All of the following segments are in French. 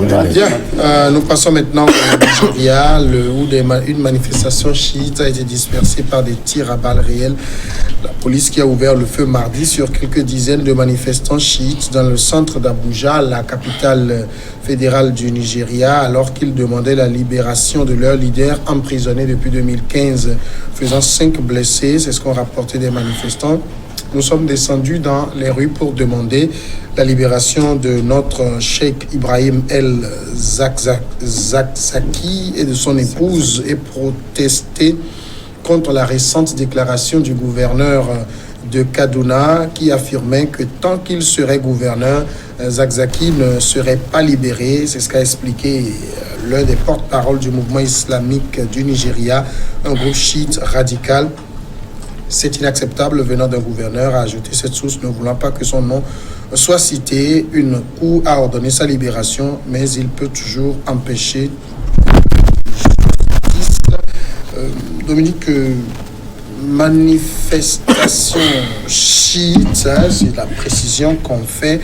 Bien, nous passons maintenant au Nigeria, où une manifestation chiite a été dispersée par des tirs à balles réelles. La police qui a ouvert le feu mardi sur quelques dizaines de manifestants chiites dans le centre d'Abuja, la capitale fédérale du Nigeria, alors qu'ils demandaient la libération de leur leader emprisonné depuis 2015, faisant 5 blessés. C'est ce qu'ont rapporté des manifestants. Nous sommes descendus dans les rues pour demander la libération de notre cheikh Ibrahim el-Zakzaki et de son épouse et protester contre la récente déclaration du gouverneur de Kaduna qui affirmait que tant qu'il serait gouverneur, Zakzaki ne serait pas libéré. C'est ce qu'a expliqué l'un des porte-parole du mouvement islamique du Nigeria, un groupe chiite radical. C'est inacceptable venant d'un gouverneur, a ajouté cette source, ne voulant pas que son nom soit cité. Une cour a ordonné sa libération, mais il peut toujours empêcher. Dominique, manifestation chiite, c'est la précision qu'on fait.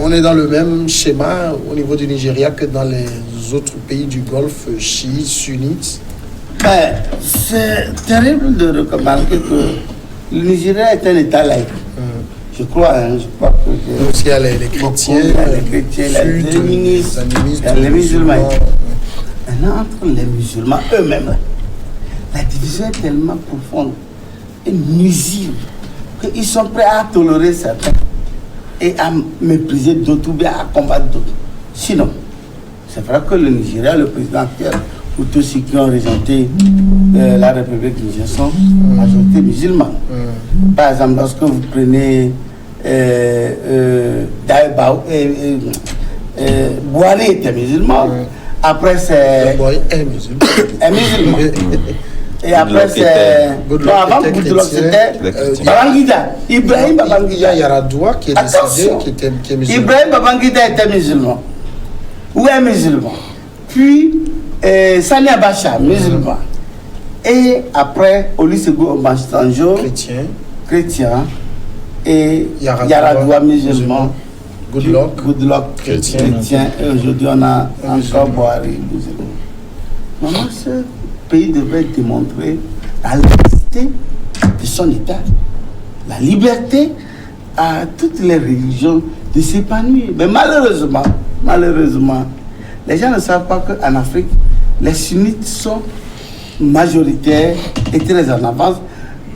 On est dans le même schéma au niveau du Nigeria que dans les autres pays du Golfe chiite, sunnite. C'est terrible de remarquer que le Nigeria est un État laïque. Je crois que... Donc il y a les chrétiens, les ministres, les musulmans. Maintenant, entre les musulmans eux-mêmes, la division est tellement profonde et nuisible qu'ils sont prêts à tolérer certains et à mépriser d'autres ou bien à combattre d'autres. Sinon, c'est vrai que le Nigeria, le président actuel, ou tous ceux qui ont rejeté la République nigérienne sont majorité musulmane. Par exemple, lorsque vous prenez Bouhari était musulman, après c'est... est musulman. Et après c'est... Avant Goodluck c'était Babangida. Ibrahim Babangida. Il y a Yaradoua qui est décédé, qui est musulman. Ibrahim Babangida était musulman. Ou est musulman. Puis Sani Abacha, musulman. Et après, Olusegun Obasanjo, chrétien. Et Yaradoua, musulman. Goodluck, chrétien. Et aujourd'hui, on a encore Bouhari, musulman. Maman, ce pays devrait démontrer la laïcité de son État. La liberté à toutes les religions de s'épanouir. Mais malheureusement, les gens ne savent pas qu'en Afrique, les sunnites sont majoritaires et très en avance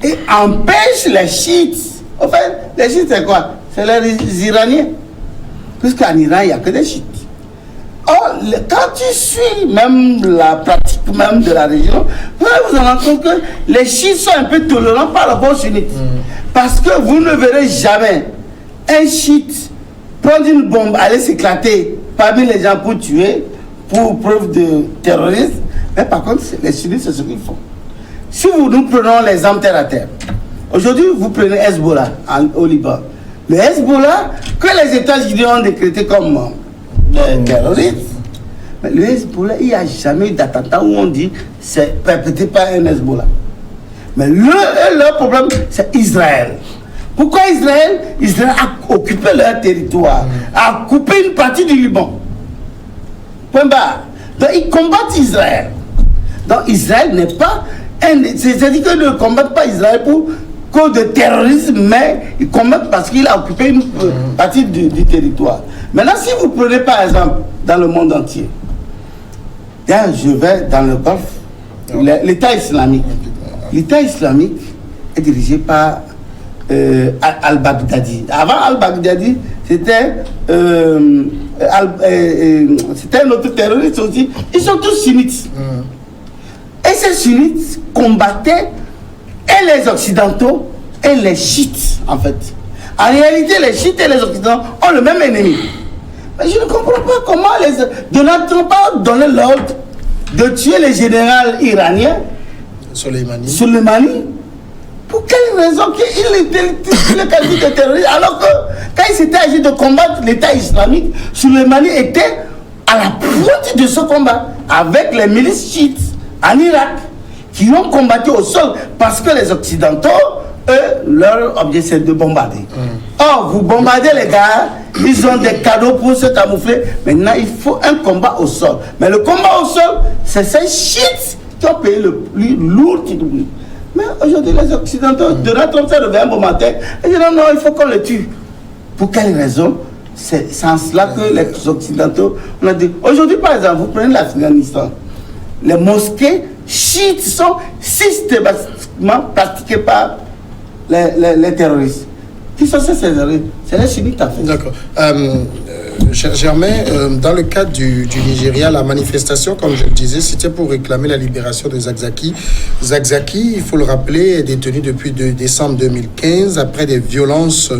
et empêchent les chiites. En fait, les chiites, c'est quoi? C'est les Iraniens. Puisqu'en Iran, il n'y a que des chiites. Or, quand tu suis même la pratique même de la région, vous allez vous rendre compte que les chiites sont un peu tolérants par rapport aux sunnites. Parce que vous ne verrez jamais un chiite prendre une bombe, aller s'éclater parmi les gens pour tuer, pour preuve de terrorisme. Mais par contre, les sunnites, c'est ce qu'ils font. Si nous prenons l'exemple terre à terre, aujourd'hui, vous prenez Hezbollah au Liban. Le Hezbollah, que les États-Unis ont décrété comme terroriste, mais le Hezbollah, il n'y a jamais eu d'attentat où on dit c'est perpétré par un Hezbollah. Mais leur problème, c'est Israël. Pourquoi Israël? Israël a occupé leur territoire, a coupé une partie du Liban. Point barre. Donc ils combattent Israël. Donc Israël n'est pas c'est-à-dire qu'ils ne combattent pas Israël pour cause de terrorisme, mais ils combattent parce qu'il a occupé une partie du territoire. Maintenant, si vous prenez par exemple dans le monde entier, là, je vais dans le Golfe, l'État islamique. L'État islamique est dirigé par al-Baghdadi. Avant al-Baghdadi, c'était un autre terroriste aussi. Ils sont tous sunnites. Et ces sunnites combattaient et les occidentaux et les chiites, en fait. En réalité, les chiites et les occidentaux ont le même ennemi. Mais je ne comprends pas comment Donald Trump a donné l'ordre de tuer le général iranien Soleimani. Pour quelle raison qu'il est qualifié de terroriste alors que quand il s'était agi de combattre l'État islamique, Soleimani était à la pointe de ce combat avec les milices chiites en Irak qui ont combattu au sol parce que les Occidentaux eux, leur objet, c'est de bombarder. Or, vous bombardez les gars, ils ont des cadeaux pour se camoufler. Maintenant, il faut un combat au sol. Mais le combat au sol, c'est ces shit qui ont payé le plus lourd tribut. Mais aujourd'hui, les Occidentaux, Donald Trump s'est réveillé un bon matin et dit non, il faut qu'on le tue. Pour quelle raison? C'est en cela que les Occidentaux, on a dit, aujourd'hui par exemple, vous prenez l'Afghanistan, les mosquées chiites sont systématiquement pratiquées par les terroristes. Qui sont ces terroristes? C'est les sunnites en fait. D'accord. Germain, dans le cadre du Nigeria, la manifestation, comme je le disais, c'était pour réclamer la libération de Zakzaky. Zakzaky, il faut le rappeler, est détenu depuis décembre 2015 après des violences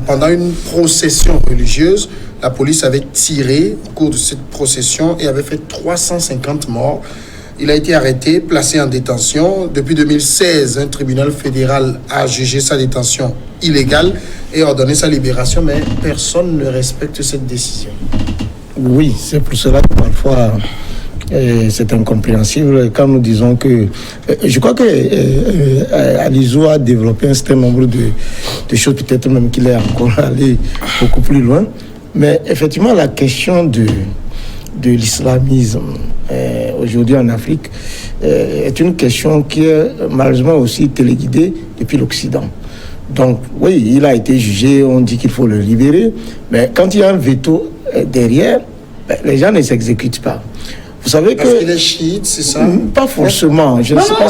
pendant une procession religieuse. La police avait tiré au cours de cette procession et avait fait 350 morts. Il a été arrêté, placé en détention. Depuis 2016, un tribunal fédéral a jugé sa détention illégale et ordonné sa libération, mais personne ne respecte cette décision. Oui, c'est pour cela que parfois c'est incompréhensible quand nous disons que... je crois que Alizou a développé un certain nombre de choses, peut-être même qu'il est encore allé beaucoup plus loin. Mais effectivement, la question de l'islamisme aujourd'hui en Afrique est une question qui est malheureusement aussi téléguidée depuis l'Occident. Donc oui, il a été jugé, on dit qu'il faut le libérer, mais quand il y a un veto derrière, les gens ne s'exécutent pas. Vous savez parce qu'il est chiite, c'est ça? Pas forcément, je ne sais pas.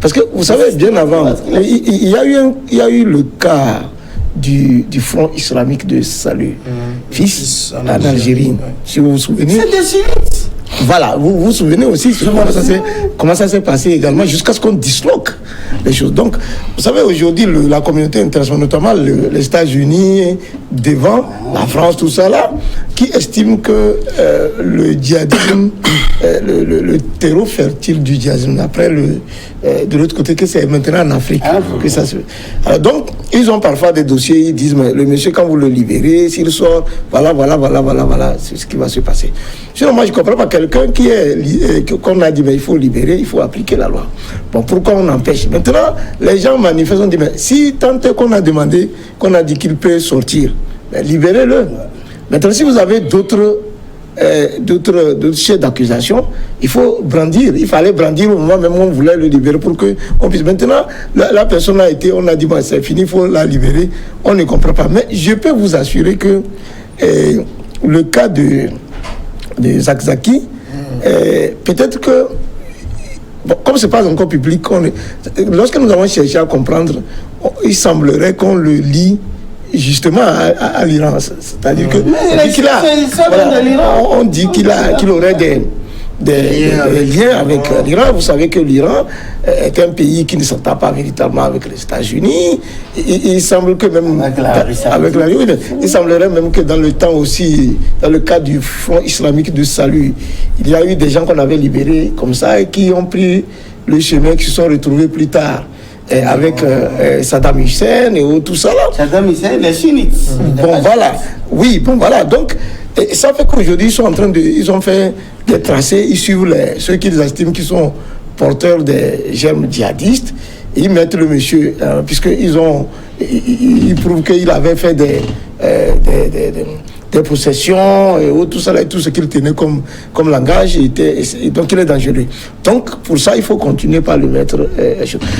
Parce que vous savez, bien avant, il y a eu le cas du Front islamique de Salut, fils en Algérie. Si vous vous souvenez. C'est des chiites. Voilà, vous vous souvenez aussi comment ça s'est passé également jusqu'à ce qu'on disloque les choses. Donc, vous savez, aujourd'hui, la communauté internationale, notamment les États-Unis, devant la France, tout ça là, qui estiment que le djihadisme, le terreau fertile du djihadisme, après de l'autre côté, que c'est maintenant en Afrique que ça se fait. Alors, donc, ils ont parfois des dossiers, ils disent, mais le monsieur, quand vous le libérez, s'il sort, voilà, c'est ce qui va se passer. Sinon, moi, je ne comprends pas quelqu'un qu'on a dit, mais il faut libérer, il faut appliquer la loi. Bon, pourquoi on empêche? Maintenant, les gens manifestent, on dit, mais si tant est qu'on a demandé, qu'on a dit qu'il peut sortir, ben, libérez-le. Maintenant, si vous avez d'autres chefs d'accusation, il fallait brandir au moment même où on voulait le libérer pour qu'on puisse. Maintenant, la personne a été, on a dit, bon, c'est fini, il faut la libérer. On ne comprend pas. Mais je peux vous assurer que le cas de Zakzaky, peut-être que, bon, comme ce n'est pas encore public, lorsque nous avons cherché à comprendre, il semblerait qu'on le lie justement à l'Iran. C'est-à-dire que on dit qu'il aurait des liens avec l'Iran. Vous savez que l'Iran est un pays qui ne s'entend pas véritablement avec les États-Unis. Il semble que même avec la Russie, il semblerait même que dans le temps aussi, dans le cas du Front islamique de Salut, il y a eu des gens qu'on avait libérés comme ça et qui ont pris le chemin, qui se sont retrouvés plus tard avec Saddam Hussein et tout ça là. Saddam Hussein, les sunnites. Bon voilà, oui, bon voilà. Donc ça fait qu'aujourd'hui ils ont fait des tracés, ils suivent ceux qu'ils estiment qui sont porteurs des germes djihadistes. Ils mettent le monsieur, ils prouvent qu'il avait fait des possessions et tout ça là, tout ce qu'il tenait comme langage, donc il est dangereux. Donc pour ça il faut continuer par le mettre.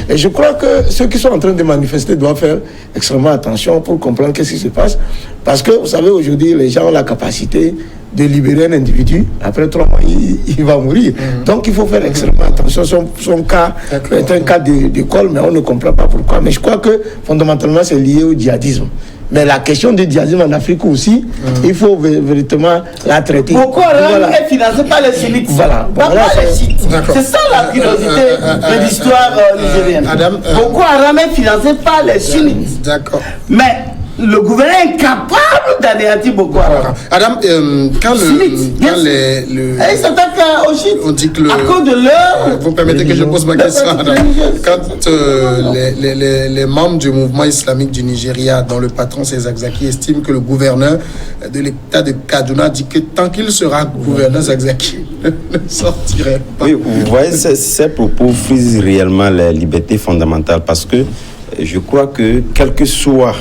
Et je crois que ceux qui sont en train de manifester doivent faire extrêmement attention pour comprendre qu'est-ce qui se passe, parce que vous savez aujourd'hui les gens ont la capacité de libérer un individu, après 3 mois il va mourir. Donc il faut faire extrêmement attention. Son cas est un cas d'école, mais on ne comprend pas pourquoi. Mais je crois que fondamentalement c'est lié au djihadisme. Mais la question du djihadisme en Afrique aussi, il faut véritablement la traiter. Pourquoi Haram est financé par les sunnites? Pas les chiites. C'est ça la curiosité de l'histoire nigérienne. Pourquoi Haram est financé par les sunnites? D'accord. Mais le gouvernement est incapable d'anéantir Boko Haram. Adam, quand ils s'attaquent aux chiites. On dit que à cause de leur... Vous permettez que je pose ma question, Adam. Quand les membres du mouvement islamique du Nigeria, dont le patron c'est Zakzaky, estiment que le gouverneur de l'État de Kaduna dit que tant qu'il sera gouverneur, Zakzaky ne sortirait pas. Oui, vous voyez, ces propos frisent réellement les libertés fondamentales parce que je crois que quelle que soit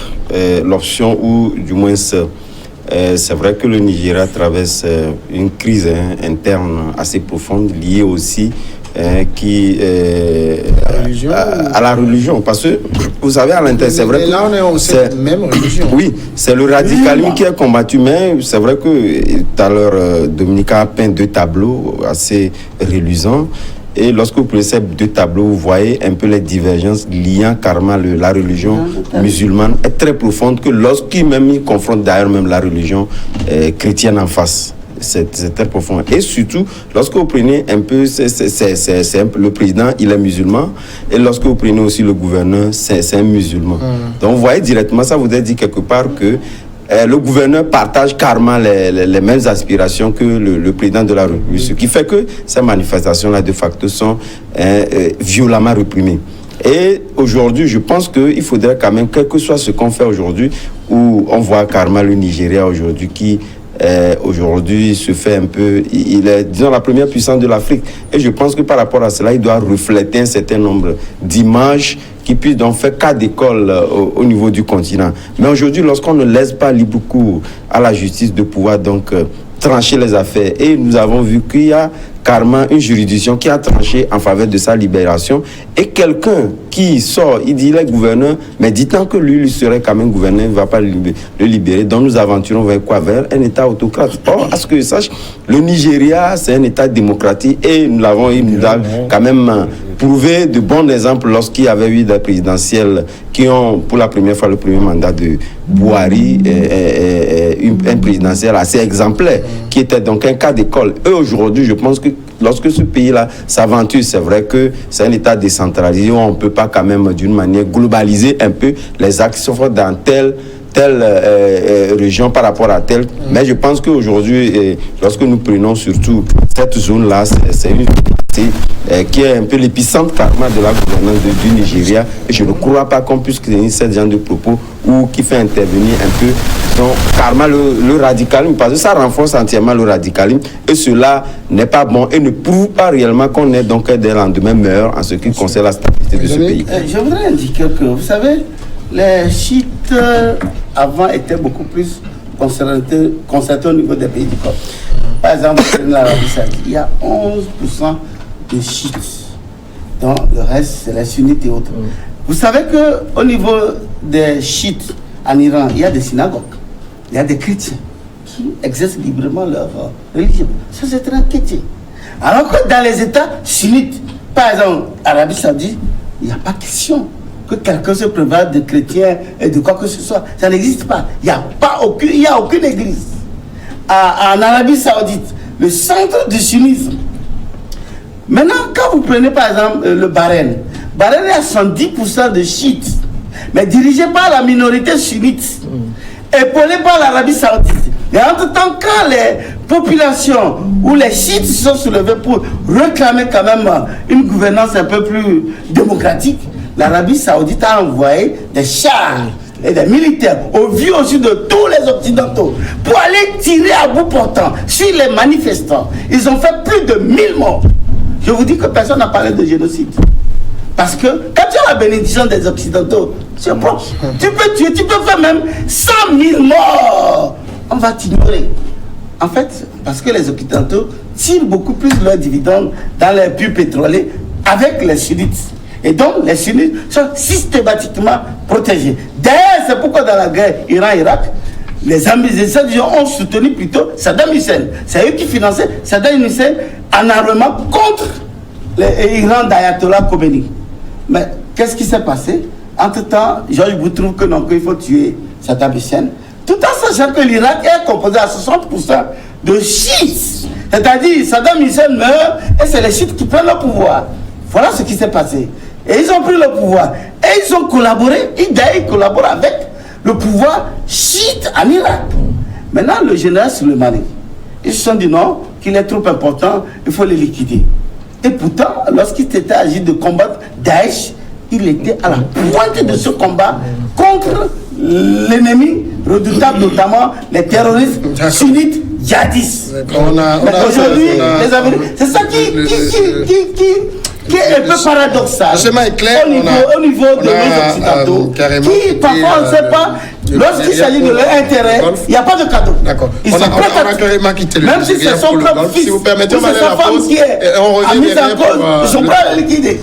l'option, ou du moins c'est vrai que le Nigeria traverse une crise interne assez profonde liée aussi à la religion, parce que vous savez, à l'intérieur, c'est vrai que là on est aussi la même religion. Oui, c'est le radicalisme qui est combattu, mais c'est vrai que tout à l'heure Dominica a peint 2 tableaux assez reluisants. Et lorsque vous prenez ces 2 tableaux, vous voyez un peu les divergences liant carrément la religion musulmane est très profonde, que lorsqu'il confronte d'ailleurs même la religion chrétienne en face. C'est très profond. Et surtout, lorsque vous prenez un peu, le président, il est musulman. Et lorsque vous prenez aussi le gouverneur, c'est un musulman. Donc vous voyez directement, ça voudrait dire quelque part que le gouverneur partage carrément les mêmes aspirations que le président de la République. Ce qui fait que ces manifestations-là, de facto, sont violemment réprimées. Et aujourd'hui, je pense qu'il faudrait quand même, quel que soit ce qu'on fait aujourd'hui, où on voit carrément le Nigeria aujourd'hui qui... aujourd'hui se fait un peu, il est, disons, la première puissance de l'Afrique, et je pense que par rapport à cela, il doit refléter un certain nombre d'images qui puissent donc faire cas d'école au niveau du continent. Mais aujourd'hui, lorsqu'on ne laisse pas libre cours à la justice de pouvoir donc trancher les affaires, et nous avons vu qu'il y a carrément une juridiction qui a tranché en faveur de sa libération, et quelqu'un qui sort, il dit il est gouverneur, mais dit-on que lui serait quand même gouverneur, il ne va pas le libérer. Donc nous aventurons vers quoi? Vers un État autocrate. Or, à ce que je sache, le Nigeria, c'est un État démocratique, et il nous a quand même prouvé de bons exemples lorsqu'il y avait eu des présidentielles qui ont, pour la première fois, le premier mandat de Buhari, un présidentiel assez exemplaire, qui était donc un cas d'école. Et aujourd'hui, je pense que lorsque ce pays-là s'aventure, c'est vrai que c'est un État décentralisé où on ne peut pas quand même d'une manière globaliser un peu les actes qui sont faits dans telle région par rapport à telle. Mais je pense qu'aujourd'hui, lorsque nous prenons surtout cette zone-là, c'est une qui est un peu l'épicentre carrément de la gouvernance du Nigeria. Et je ne crois pas qu'on puisse tenir ce genre de propos ou qui fait intervenir un peu carrément le radicalisme, parce que ça renforce entièrement le radicalisme, et cela n'est pas bon et ne prouve pas réellement qu'on est donc des lendemains meilleurs en ce qui concerne la stabilité de ce pays. Je voudrais indiquer que, vous savez, les chiites avant étaient beaucoup plus concentrés au niveau des pays du Golfe. Par exemple, en Arabie Saoudite, il y a 11% de chiites. Donc le reste, c'est les sunnites et autres. Vous savez qu'au niveau des chiites en Iran, il y a des synagogues, il y a des chrétiens qui exercent librement leur religion. Ça, c'est très inquiétant. Alors que dans les États sunnites, par exemple, Arabie Saoudite, il n'y a pas question que quelqu'un se prévale de chrétien et de quoi que ce soit. Ça n'existe pas. Il n'y a aucune église. En Arabie Saoudite, le centre du sunnisme. Maintenant, quand vous prenez par exemple le Bahreïn, Bahreïn est à 110% de chiites, mais dirigé par la minorité sunnite, épaulé par l'Arabie Saoudite. Et entre-temps, quand les populations ou les chiites se sont soulevés pour réclamer quand même une gouvernance un peu plus démocratique, l'Arabie Saoudite a envoyé des chars et des militaires au vu aussi de tous les Occidentaux pour aller tirer à bout portant sur les manifestants. Ils ont fait plus de 1000 morts. Je vous dis que personne n'a parlé de génocide. Parce que quand tu as la bénédiction des Occidentaux, c'est propre. Tu peux tuer, tu peux faire même 100 000 morts. On va t'ignorer. En fait, parce que les Occidentaux tirent beaucoup plus leurs dividendes dans les puits pétroliers avec les sunnites. Et donc, les sunnites sont systématiquement protégés. D'ailleurs, c'est pourquoi dans la guerre Iran-Irak, les Américains ont soutenu plutôt Saddam Hussein. C'est eux qui finançaient Saddam Hussein en armement contre l'Iran d'Ayatollah Khomeini. Mais qu'est-ce qui s'est passé? Entre-temps, Georges Bush trouve que non, qu'il faut tuer Saddam Hussein, tout en sachant que l'Irak est composé à 60% de chiites. C'est-à-dire, Saddam Hussein meurt et c'est les chiites qui prennent le pouvoir. Voilà ce qui s'est passé. Et ils ont pris le pouvoir. Et ils ont collaboré, ils collaborent avec le pouvoir chiite en Irak. Maintenant, le général Soleimani, ils se sont dit non, qu'il est trop important, il faut le liquider. Et pourtant, lorsqu'il s'était agi de combattre Daesh, il était à la pointe de ce combat contre l'ennemi redoutable, notamment les terroristes sunnites djihadistes. Aujourd'hui, c'est ça qui est un peu paradoxal Le schéma est clair. au niveau de nos Occidentaux, qui parfois on ne sait pas, lorsqu'il s'agit de leur intérêt, il n'y a pas de cadeau. D'accord. Ils sont prêts à carrément quitté le même si c'est son propre fils, si vous permettez, ou c'est sa femme qui est on mise en cause, ils sont pour prêts à le liquider.